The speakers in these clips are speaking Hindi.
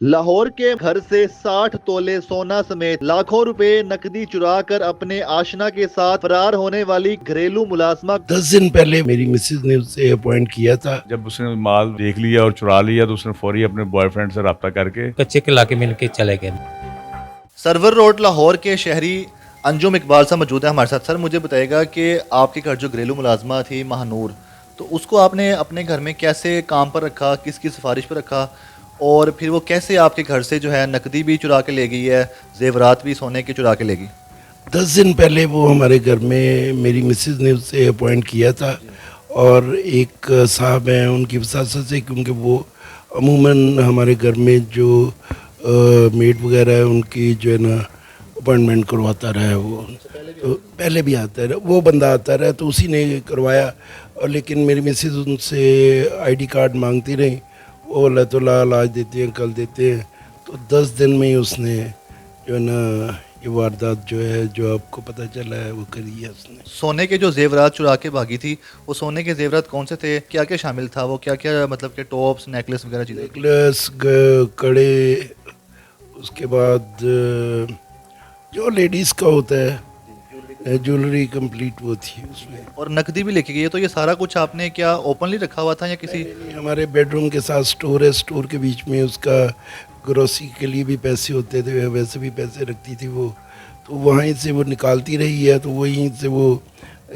लाहौर के घर से 60 तोले सोना समेत लाखों रुपए नकदी चुराकर अपने आशना के साथ फरार होने वाली घरेलू मुलाजमा 10 दिन पहले मेरी मिसेज ने उससे अपॉइंट किया था। जब उसने माल देख लिया और चुरा लिया तो उसने फौरी अपने बॉयफ्रेंड से रब्ता करके कच्चे के लाके मिल के चले गए। सरवर रोड लाहौर के शहरी अंजुम इकबाल साहब मौजूद है हमारे साथ। सर मुझे बताइएगा कि आपके घर जो घरेलू मुलाजमा थी महानूर, तो उसको आपने अपने घर में कैसे काम पर रखा, किसकी सिफारिश पर रखा, और फिर वो कैसे आपके घर से जो है नकदी भी चुरा के ले गई है, जेवरात भी सोने के चुरा के ले गई? 10 दिन पहले वो हमारे घर में मेरी मिसेज ने उससे अपॉइंट किया था और एक साहब हैं उनकी वसासत से, क्योंकि वो अमूमन हमारे घर में जो मेड वगैरह है उनकी जो है ना अपॉइंटमेंट करवाता रहा है। वो तो पहले भी आता है, वो बंदा आता रहा तो उसी ने करवाया। और लेकिन मेरी मिसेज उनसे आईडी कार्ड मांगती रही, वो बोला तो लाल आज देते हैं कल देते हैं। तो 10 दिन में ही उसने जो है ना ये वारदात जो है जो आपको पता चला है वो करी है उसने। सोने के जो जेवरात चुरा के भागी थी, वो सोने के जेवरात कौन से थे, क्या क्या शामिल था, वो क्या क्या मतलब के टॉप्स नेकलेस वगैरह चीज़ें? नेकलेस, कड़े, उसके बाद जो लेडीज़ का होता है ज्वेलरी कंप्लीट वो थी उसमें। और नकदी भी लेके गई है। तो ये सारा कुछ आपने क्या ओपनली रखा हुआ था या किसी? हमारे बेडरूम के साथ स्टोर है, स्टोर के बीच में उसका ग्रोसरी के लिए भी पैसे होते थे, वैसे भी पैसे रखती थी वो। तो वहीं से वो निकालती रही है, तो वहीं से वो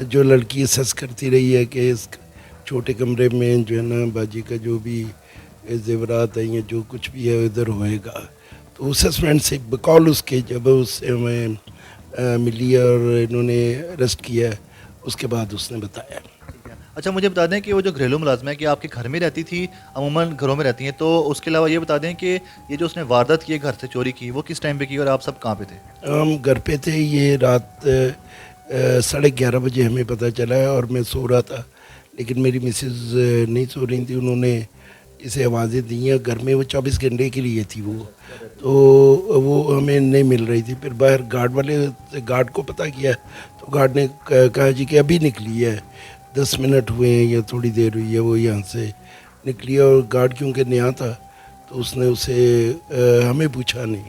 जो लड़की सस करती रही है कि इस छोटे कमरे में जो है ना बाजी का जो भी जेवरात है या जो कुछ भी है इधर होएगा। तो उस हस्बैंड से बकौल उसके जब उससे हमें मिली और इन्होंने अरेस्ट किया, उसके बाद उसने बताया। अच्छा मुझे बता दें कि वो जो घरेलू मुलाजमा है कि आपके घर में रहती थी, अमूमन घरों में रहती हैं, तो उसके अलावा ये बता दें कि ये जो उसने वारदात की है घर से चोरी की, वो किस टाइम पे की और आप सब कहाँ पे थे? हम घर पे थे, ये रात 11:30 बजे हमें पता चला है और मैं सो रहा था, लेकिन मेरी मिसेज नहीं सो रही थी। उन्होंने इसे आवाज़ें दी हैं, घर में वो 24 घंटे के लिए थी वो, तो वो हमें नहीं मिल रही थी। फिर बाहर गार्ड वाले से गार्ड को पता किया, तो गार्ड ने कहा जी कि अभी निकली है, 10 मिनट हुए हैं या थोड़ी देर हुई है वो यहाँ से निकली। और गार्ड क्योंकि नया था तो उसने उसे हमें पूछा नहीं,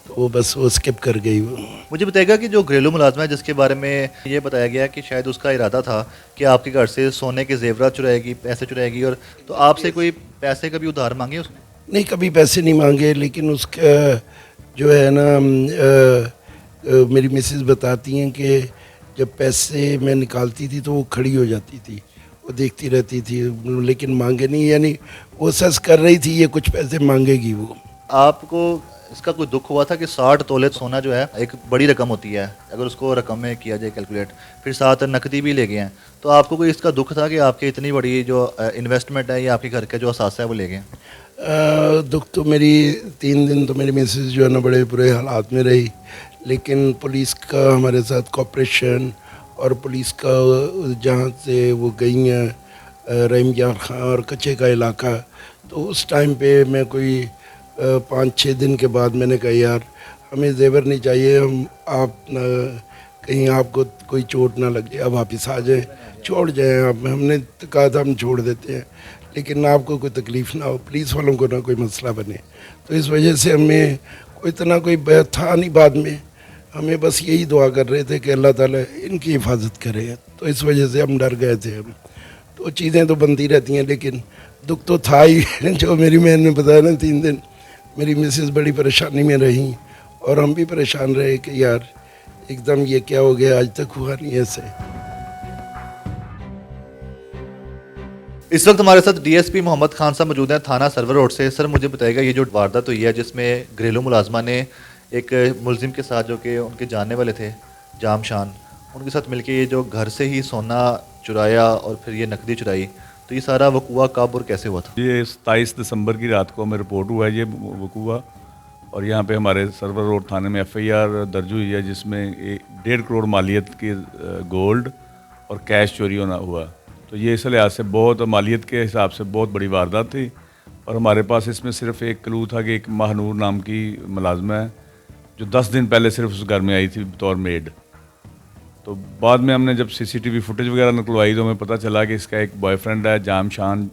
तो वो बस वो स्किप कर गई वो। मुझे बताएगा कि जो घरेलू मुलाजमा है जिसके बारे में ये बताया गया कि शायद उसका इरादा था कि आपके घर से सोने के जेवरात चुराएगी, पैसे चुराएगी, और तो आपसे कोई पैसे कभी उधार मांगे उसने? नहीं, कभी पैसे नहीं मांगे, लेकिन उसका जो है ना मेरी मिसेस बताती हैं कि जब पैसे मैं निकालती थी तो वो खड़ी हो जाती थी, वो देखती रहती थी, लेकिन मांगे नहीं। यानी वो सच कर रही थी ये कुछ पैसे मांगेगी वो। आपको इसका कोई दुख हुआ था कि 60 तोले सोना जो है एक बड़ी रकम होती है, अगर उसको रकम में किया जाए कैलकुलेट, फिर साथ नकदी भी ले गए हैं, तो आपको कोई इसका दुख था कि आपकी इतनी बड़ी जो इन्वेस्टमेंट है या आपके घर का जो असासा है वो ले गए? दुख तो मेरी 3 दिन तो मेरी मिसेस जो है ना बड़े बुरे हालात में रही, लेकिन पुलिस का हमारे साथ कोऑपरेशन और पुलिस का जहाँ से वो गई हैं रहीम यार खां और कच्चे का इलाका, तो उस टाइम पे मैं कोई 5-6 दिन के बाद मैंने कहा यार हमें जेवर नहीं चाहिए, हम आप ना कहीं आपको कोई चोट ना लग जाए, अब वापस आ जाएं, छोड़ जाएं आप। हमने तो कहा था हम छोड़ देते हैं, लेकिन आपको कोई तकलीफ़ ना हो, पुलिस वालों को ना कोई मसला बने। तो इस वजह से हमें कोई इतना कोई था नहीं। बाद में हमें बस यही दुआ कर रहे थे कि अल्लाह ताला इनकी हिफाजत करे, तो इस वजह से हम डर गए थे। हम तो चीज़ें तो बनती रहती हैं, लेकिन दुख तो था ही जो मेरी बहन ने बताया ना 3 दिन मेरी मिसेस बड़ी परेशानी में रही और हम भी परेशान रहे कि यार एकदम ये क्या हो गया, आज तक हुआ नहीं ऐसे। इस वक्त हमारे साथ डीएसपी मोहम्मद खान साहब मौजूद हैं थाना सरवर रोड से। सर मुझे बताइएगा ये जो वारदात हुई है जिसमें घरेलू मुलाजमा ने एक मुलजिम के साथ जो कि उनके जानने वाले थे जाम शान, उनके साथ मिलके ये जो घर से ही सोना चुराया और फिर ये नकदी चुराई, तो ये सारा वकूआ कब और कैसे हुआ था? ये 27 दिसंबर की रात को हमें रिपोर्ट हुआ है ये वकूआ, और यहाँ पे हमारे सरवर रोड थाने में एफआईआर दर्ज हुई है जिसमें 1.5 करोड़ मालियत के गोल्ड और कैश चोरी होना हुआ। तो ये इस लिहाज से बहुत मालियत के हिसाब से बहुत बड़ी वारदात थी, और हमारे पास इसमें सिर्फ एक क्लू था कि एक महानूर नाम की मुलाजमा है जो 10 दिन पहले सिर्फ उस घर में आई थी बतौर मेड। तो बाद में हमने जब सीसीटीवी फुटेज वगैरह निकलवाई तो हमें पता चला कि इसका एक बॉयफ्रेंड है जाम शान,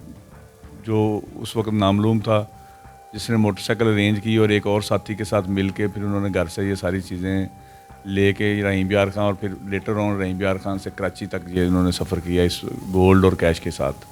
जो उस वक्त नामलूम था, जिसने मोटरसाइकिल अरेंज की और एक और साथी के साथ मिल के फिर उन्होंने घर से ये सारी चीज़ें लेके रहीम बियार खान और फिर लेटर ऑन रहीम बियार खान से कराची तक ये उन्होंने सफ़र किया इस गोल्ड और कैश के साथ।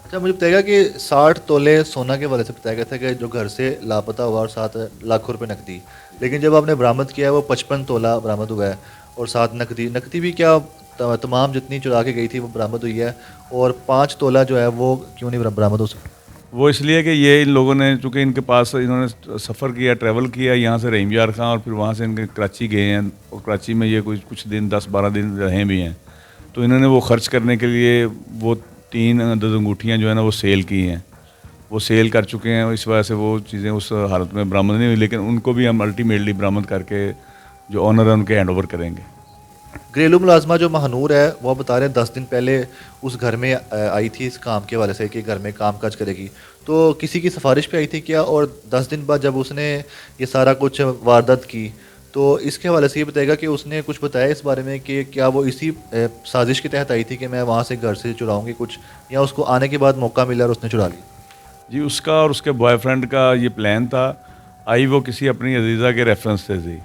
अच्छा, मुझे बताएगा कि 60 तोले सोना के वाले से बताया गया था कि जो घर से लापता हुआ और 7 लाख रुपए नकदी, लेकिन जब आपने बरामद किया है वो 55 तोला बरामद हुआ है और 7 नकदी भी क्या तमाम जितनी चुरा के गई थी वो बरामद हुई है, और 5 तोला जो है वो क्यों नहीं बरामद हो सकता? वो इसलिए कि ये इन लोगों ने, चूँकि इनके पास इन्होंने सफ़र किया, ट्रैवल किया यहाँ से रहीम बियार खां और फिर वहाँ से इनके कराची गए हैं और कराची में ये कुछ दिन 10-12 दिन रहे भी हैं, तो इन्होंने वो ख़र्च करने के लिए वो 3 अंगूठियाँ जो है ना वो सेल की हैं, वो सेल कर चुके हैं। इस वजह से वो चीज़ें उस हालत में बरामद नहीं हुई, लेकिन उनको भी हम अल्टीमेटली बरामद करके जो ऑनर है उनके हैंड ओवर करेंगे। घरेलू मुलाजमा जो महानूर है वो बता रहे हैं 10 दिन पहले उस घर में आई थी इस काम के वाले से कि घर में काम काज करेगी, तो किसी की सिफारिश पे आई थी क्या? और 10 दिन बाद जब उसने ये सारा कुछ वारदात की तो इसके हवाले से ये बताएगा कि उसने कुछ बताया इस बारे में कि क्या वो इसी साजिश के तहत आई थी कि मैं वहाँ से घर से चुराऊँगी कुछ, या उसको आने के बाद मौका मिला और उसने चुरा ली? जी, उसका और उसके बॉयफ्रेंड का ये प्लान था। आई वो किसी अपनी अजीज़ा के रेफरेंस से थी,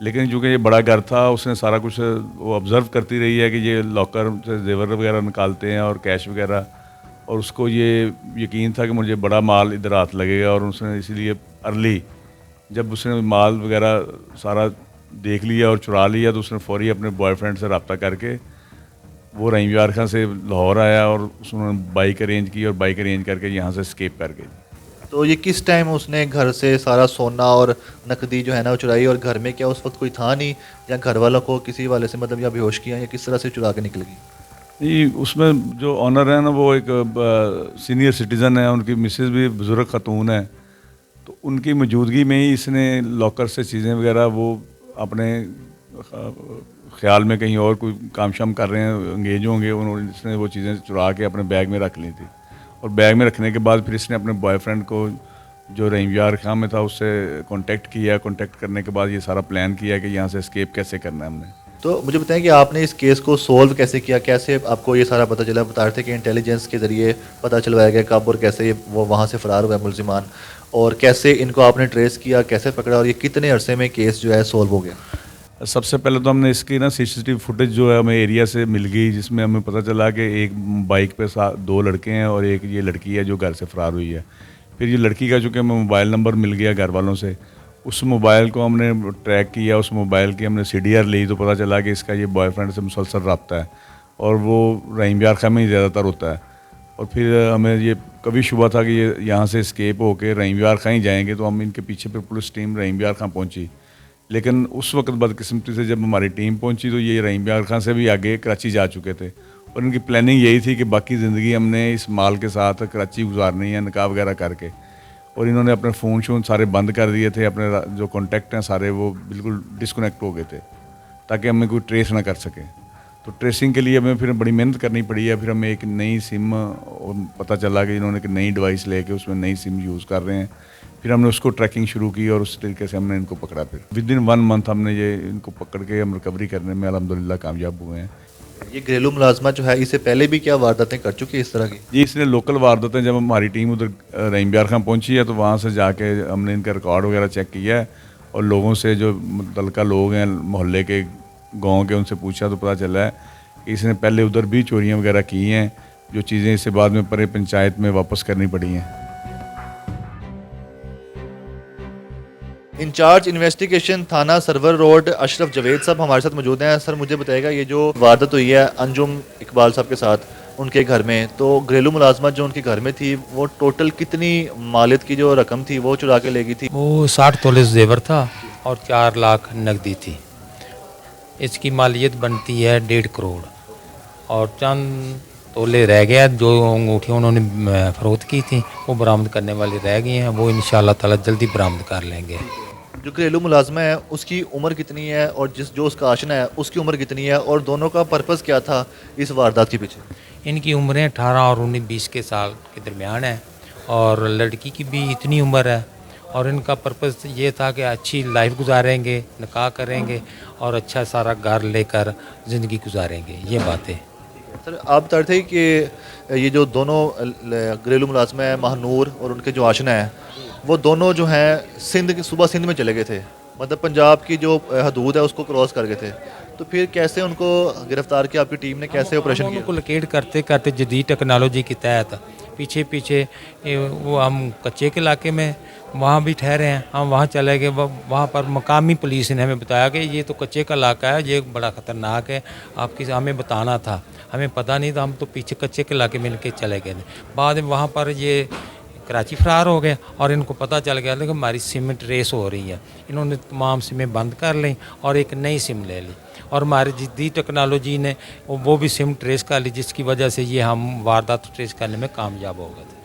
लेकिन चूँकि ये बड़ा घर था उसने सारा कुछ वो ऑब्ज़र्व करती रही है कि ये लॉकर से जेवर वगैरह निकालते हैं और कैश वगैरह, और उसको ये यकीन था कि मुझे बड़ा माल इधर हाथ लगेगा, और उसने इसीलिए अर्ली जब उसने माल वगैरह सारा देख लिया और चुरा लिया तो उसने फ़ौरी अपने बॉयफ्रेंड से रब्ता करके वो रहीम बियार खां से लाहौर आया और उसने बाइक अरेंज की और बाइक अरेंज करके यहाँ से स्केप कर गई। तो ये किस टाइम उसने घर से सारा सोना और नकदी जो है ना वो चुराई, और घर में क्या उस वक्त कोई था नहीं, या घर वालों को किसी वाले से मतलब या बेहोश किया, या किस तरह से चुरा के निकल गई? जी, उसमें जो ऑनर है ना वो एक सीनियर सिटीज़न है, उनकी मिसेज़ भी बुज़ुर्ग खातून है, तो उनकी मौजूदगी में ही इसने लॉकर से चीज़ें वगैरह वो अपने ख्याल में कहीं और कोई काम शाम कर रहे हैं, इंगेज होंगे, उन्होंने इसने वो चीज़ें चुरा के अपने बैग में रख ली थी, और बैग में रखने के बाद फिर इसने अपने बॉयफ्रेंड को जो रहीम बियार खां में था उससे कांटेक्ट किया। कांटेक्ट करने के बाद ये सारा प्लान किया कि यहाँ से एस्केप कैसे करना है हमने। तो मुझे बताएं कि आपने इस केस को सोल्व कैसे किया, कैसे आपको ये सारा पता चला? बता रहे थे कि इंटेलिजेंस के ज़रिए पता चलवाया गया कब और कैसे वो वहाँ से फ़रार हुआ मुलजिमान, और कैसे इनको आपने ट्रेस किया, कैसे पकड़ा, और ये कितने अरसे में केस जो है सोल्व हो गया? सबसे पहले तो हमने इसकी ना सीसीटीवी फुटेज जो है हमें एरिया से मिल गई, जिसमें हमें पता चला कि एक बाइक पे 2 लड़के हैं और एक ये लड़की है जो घर से फ़रार हुई है। फिर ये लड़की का चूँकि हमें मोबाइल नंबर मिल गया घर वालों से, उस मोबाइल को हमने ट्रैक किया, उस मोबाइल की हमने CDR ली, तो पता चला कि इसका ये बॉयफ्रेंड से मुसलसल रब्ता है और वो रहीम बियार खां में ही ज़्यादातर होता है। और फिर हमें ये कभी शुबा था कि ये यहाँ से स्केप होकर रहीम बियार खां ही जाएंगे, तो हम इनके पीछे पे पुलिस टीम रहीम बियार खां पहुँची, लेकिन उस वक्त बदकिस्मती से जब हमारी टीम पहुंची तो ये रहीम बियार खां से भी आगे कराची जा चुके थे, और इनकी प्लानिंग यही थी कि बाकी ज़िंदगी हमने इस माल के साथ कराची गुजारनी है निकाह वगैरह करके, और इन्होंने अपने फ़ोन शोन सारे बंद कर दिए थे, अपने जो कॉन्टैक्ट हैं सारे वो बिल्कुल डिस्कनेक्ट हो गए थे ताकि हमें कोई ट्रेस ना कर सके। तो ट्रेसिंग के लिए हमें फिर बड़ी मेहनत करनी पड़ी है। फिर हमें एक नई सिम और पता चला कि इन्होंने एक नई डिवाइस लेके उसमें नई सिम यूज़ कर रहे हैं, फिर हमने उसको ट्रैकिंग शुरू की और उस तरीके से हमने इनको पकड़ा। फिर विदिन 1 मंथ हमने ये इनको पकड़ के हम रिकवरी करने में अल्हम्दुलिल्लाह कामयाब हुए हैं। ये घरेलू मुलाजमा जो है इससे पहले भी क्या वारदातें कर चुकी है इस तरह की? जी, इसने लोकल वारदातें, जब हमारी टीम उधर रहीम बियार खां पहुंची है तो वहाँ से जाके हमने इनका रिकॉर्ड वगैरह चेक किया है, और लोगों से जो मुतल्लिका लोग हैं मोहल्ले के, गाँव के, उनसे पूछा तो पता चला है कि इसने पहले उधर भी चोरियाँ वगैरह की हैं, जो चीज़ें इससे बाद में परे पंचायत में वापस करनी पड़ी हैं। इंचार्ज इन्वेस्टिगेशन थाना सरवर रोड अशरफ जवेद साहब हमारे साथ मौजूद हैं। सर, मुझे बताएगा ये जो वारदात हुई है अंजुम इकबाल साहब के साथ उनके घर में, तो घरेलू मुलाजमत जो उनके घर में थी वो टोटल कितनी मालियत की जो रकम थी वो चुरा के ले गई थी? वो 60 तोले जेवर था और 4 लाख नकदी थी। इसकी मालियत बनती है 1.5 करोड़, और चंद तोले रह गया जो अंगूठियाँ उन्होंने फरोख्त की थी वो बरामद करने वाली रह गई हैं, वो इंशाअल्लाह ताला जल्दी बरामद कर लेंगे। जो घरेलू मुलाजमा है उसकी उम्र कितनी है, और जो उसका आशना है उसकी उम्र कितनी है, और दोनों का पर्पज़ क्या था इस वारदात के पीछे? इनकी उम्रें 18 और 19-20 के साल के दरमियान है, और लड़की की भी इतनी उम्र है, और इनका पर्पज़ ये था कि अच्छी लाइफ गुजारेंगे, निकाह करेंगे और अच्छा सारा घर लेकर ज़िंदगी गुजारेंगे, ये बातें। सर, आप बता रहे थे कि ये जो दोनों घरेलू मुलाजमा है महानूर और उनके जो आशना है वो दोनों जो हैं सुबह सिंध में चले गए थे, मतलब पंजाब की जो हदूद है उसको क्रॉस कर गए थे। तो फिर कैसे उनको गिरफ्तार किया आपकी टीम ने, कैसे ऑपरेशन हम किया? उनको लोकेट करते करते जदीद टेक्नोलॉजी के तहत पीछे पीछे वो हम कच्चे के इलाके में वहाँ भी ठहरे हैं, हम वहाँ चले गए। वहाँ पर मकामी पुलिस ने हमें बताया कि ये तो कच्चे का इलाका है, ये बड़ा ख़तरनाक है, आपकी हमें बताना था, हमें पता नहीं था, हम तो पीछे कच्चे के इलाके मिल के चले गए थे। बाद में वहाँ पर ये कराची फरार हो गए और इनको पता चल गया कि हमारी सिम ट्रेस हो रही है। इन्होंने तमाम सिमें बंद कर ली और एक नई सिम ले ली और हमारी जदीद टेक्नोलॉजी ने वो भी सिम ट्रेस कर ली, जिसकी वजह से ये हम वारदात ट्रेस करने में कामयाब हो गए थे।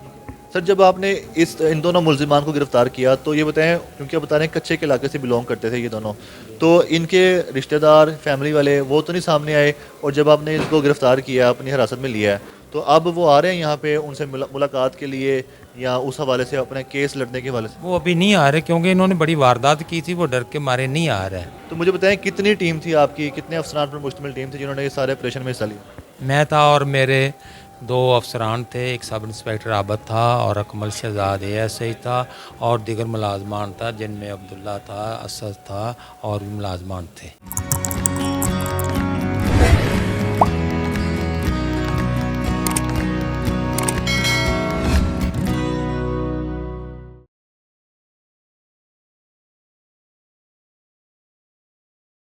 सर जब आपने इन दोनों मुलजिमान को गिरफ्तार किया तो ये बताएं, क्योंकि आप बता रहे हैं कच्चे के इलाके से बिलोंग करते थे ये दोनों, तो इनके रिश्तेदार फैमिली वाले वो तो नहीं सामने आए? और जब आपने इनको गिरफ्तार किया, अपनी हिरासत में लिया है, तो अब वो आ रहे हैं यहाँ पे उनसे मुलाकात के लिए या उस हवाले से अपने केस लड़ने के हवाले से? वो अभी नहीं आ रहे क्योंकि इन्होंने बड़ी वारदात की थी, वो डर के मारे नहीं आ रहे हैं। तो मुझे बताएं कितनी टीम थी आपकी, कितने अफसरान पर मुश्तमिल टीम थी जिन्होंने ये सारे ऑपरेशन में हिस्सा लिया? मैं था और मेरे 2 अफसरान थे, एक सब इंस्पेक्टर आबद था और अकमल शहजाद ASI था और दीगर मुलाजमान था, जिनमें अब्दुल्ला था, असद था और भी मुलाजमान थे।